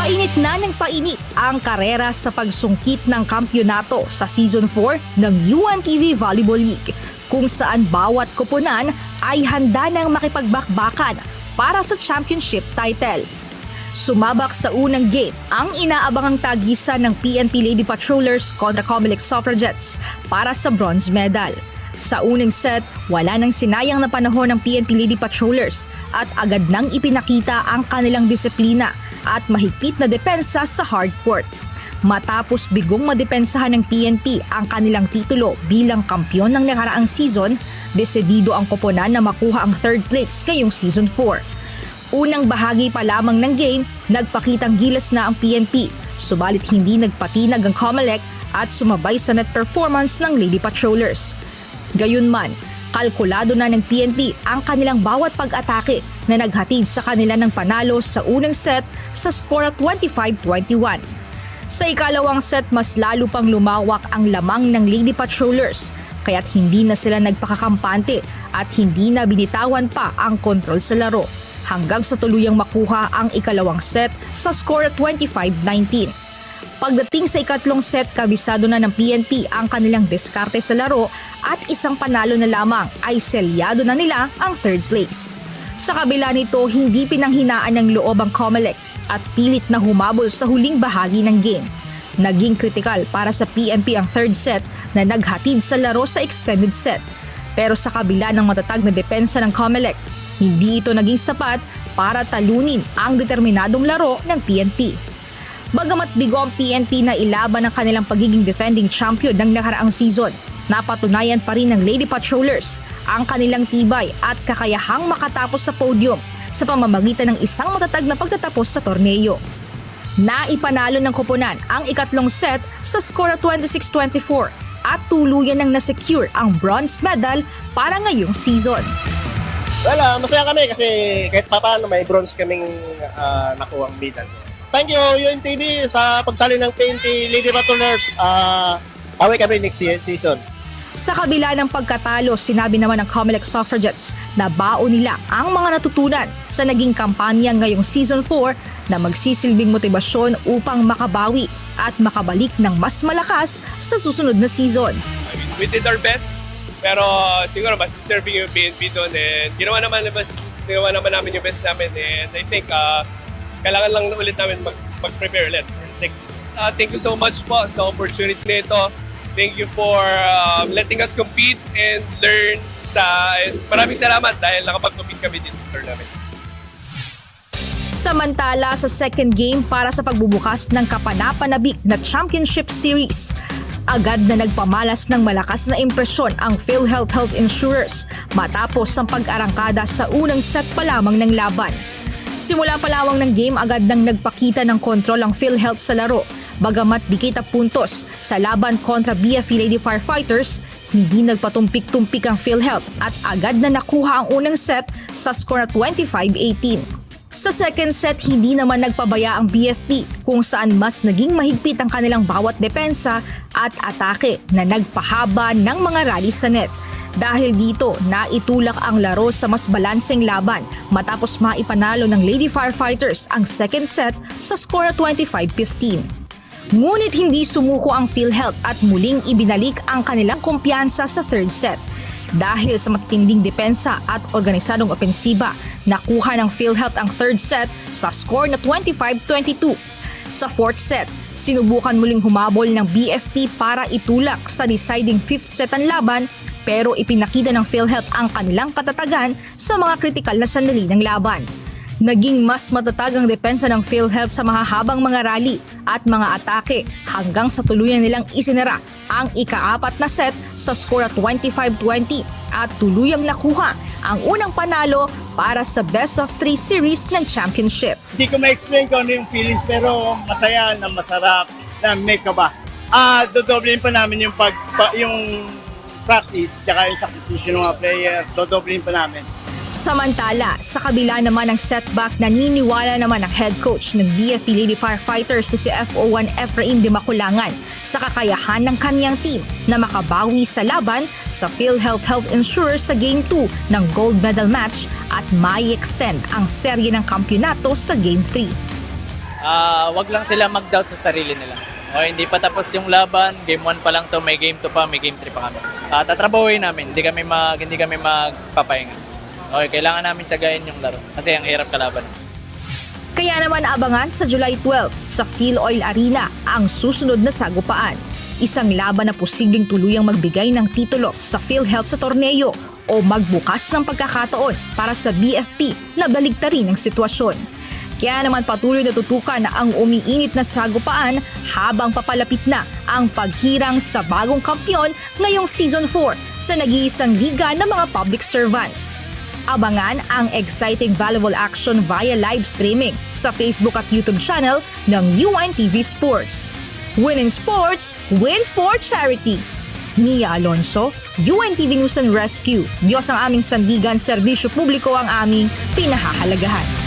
Painit na ng painit ang karera sa pagsungkit ng kampyonato sa Season 4 ng UNTV Volleyball League, kung saan bawat koponan ay handa ng makipagbakbakan para sa championship title. Sumabak sa unang game ang inaabangang tagisan ng PNP Lady Patrollers kontra Comelec Suffragettes para sa bronze medal. Sa unang set, wala nang sinayang na panahon ng PNP Lady Patrollers at agad nang ipinakita ang kanilang disiplina at mahigpit na depensa sa hardcourt. Matapos bigong madepensahan ng PNP ang kanilang titulo bilang kampyon ng nakaraang season, desidido ang koponan na makuha ang third place ngayong Season 4. Unang bahagi pa lamang ng game, nagpakitang gilas na ang PNP, subalit hindi nagpatinag ang Comelec at sumabay sa net performance ng Lady Patrollers. Gayunman, kalkulado na ng PNP ang kanilang bawat pag-atake na naghatid sa kanila ng panalo sa unang set sa score at 25-21. Sa ikalawang set, mas lalo pang lumawak ang lamang ng Lady Patrollers, kaya't hindi na sila nagpakakampante at hindi na binitawan pa ang kontrol sa laro, hanggang sa tuluyang makuha ang ikalawang set sa score at 25-19. Pagdating sa ikatlong set, kabisado na ng PNP ang kanilang diskarte sa laro at isang panalo na lamang ay selyado na nila ang third place. Sa kabila nito, hindi pinanghinaan ng loob ang Comelec at pilit na humabol sa huling bahagi ng game. Naging kritikal para sa PNP ang third set na naghatid sa laro sa extended set. Pero sa kabila ng matatag na depensa ng Comelec, hindi ito naging sapat para talunin ang determinadong laro ng PNP. Bagamat bigo ang PNP na ilaban ang kanilang pagiging defending champion ng nakaraang season, napatunayan pa rin ng Lady Patrollers ang kanilang tibay at kakayahang makatapos sa podium sa pamamagitan ng isang matatag na pagtatapos sa torneo. Naipanalo ng koponan ang ikatlong set sa score at 26-24 at tuluyan nang nasecure ang bronze medal para ngayong season. Well, masaya kami kasi kahit papaano may bronze kaming nakuha ang medal. Thank you UNTV sa pagsali ng PNP Lady Patrollers. Away kami next season. Sa kabila ng pagkatalo, sinabi naman ng Comelec Suffragettes na baon nila ang mga natutunan sa naging kampanya ngayong Season 4 na magsisilbing motibasyon upang makabawi at makabalik ng mas malakas sa susunod na season. We did our best, pero siguro mas serving yung PNP doon and ginawa naman namin yung best namin, and I think kailangan lang ulit namin mag-prepare ulit for next season. Thank you so much po sa opportunity nito. Thank you for letting us compete and learn. Maraming salamat dahil nakapag-compete kami din sa tournament. Samantala sa second game para sa pagbubukas ng kapanapanabik na Championship Series, agad na nagpamalas ng malakas na impresyon ang PhilHealth Health Insurers matapos ang pag-arangkada sa unang set pa lamang ng laban. Simula pa lamang ng game, agad nang nagpakita ng kontrol ang PhilHealth sa laro. Bagamat dikit ang puntos sa laban kontra BFE Lady Firefighters, hindi nagpatumpik-tumpik ang PhilHealth at agad na nakuha ang unang set sa score at 25-18. Sa second set, hindi naman nagpabaya ang BFP kung saan mas naging mahigpit ang kanilang bawat depensa at atake na nagpahaba ng mga rally sa net. Dahil dito, naitulak ang laro sa mas balanseng laban matapos maipanalo ng Lady Firefighters ang second set sa score at 25-15. Ngunit hindi sumuko ang PhilHealth at muling ibinalik ang kanilang kumpiyansa sa third set. Dahil sa matinding depensa at organisadong opensiba, nakuha ng PhilHealth ang third set sa score na 25-22. Sa fourth set, sinubukan muling humabol ng BFP para itulak sa deciding fifth set ang laban, pero ipinakita ng PhilHealth ang kanilang katatagan sa mga kritikal na sandali ng laban. Naging mas matatag ang depensa ng PhilHealth sa mahahabang mga rally at mga atake hanggang sa tuluyan nilang isinara ang ika-4 na set sa score at 25-20 at tuluyang nakuha ang unang panalo para sa best of 3 series ng championship. Hindi ko ma-explain kung ano yung feelings, pero masaya na masarap na may kaba. Dodoblin pa namin yung practice tsaka yung substitution ng mga player, dodoblin pa namin. Samantala, sa kabila naman ng setback, naniniwala naman ang head coach ng BFE Lady Firefighters na si FO1 Efraim de Maculangan sa kakayahan ng kanyang team na makabawi sa laban sa PhilHealth Health Insurers sa Game 2 ng gold medal match at mai-extend ang serye ng kampyonato sa Game 3. wag lang sila mag-doubt sa sarili nila. Okay, hindi pa tapos yung laban, game 1 pa lang to, may game 2 pa, may game 3 pa kami. Tatrabahuin namin, hindi kami magpapahinga. Okay, kailangan namin tiyagain yung laro kasi ang hirap kalaban. Kaya naman abangan sa July 12 sa PhilOil Arena ang susunod na sagupaan. Isang laban na posibleng tuluyang magbigay ng titulo sa PhilHealth sa torneo o magbukas ng pagkakataon para sa BFP na baligtarin ang sitwasyon. Kaya naman patuloy na tutukan na ang umiinit na sagupaan habang papalapit na ang paghirang sa bagong kampyon ngayong Season 4 sa nag-iisang liga ng mga public servants. Abangan ang exciting volleyball action via live streaming sa Facebook at YouTube channel ng UNTV Sports. Win in sports, win for charity. Mia Alonso, UNTV News and Rescue. Diyos ang aming sandigan, serbisyo publiko ang aming pinahahalagahan.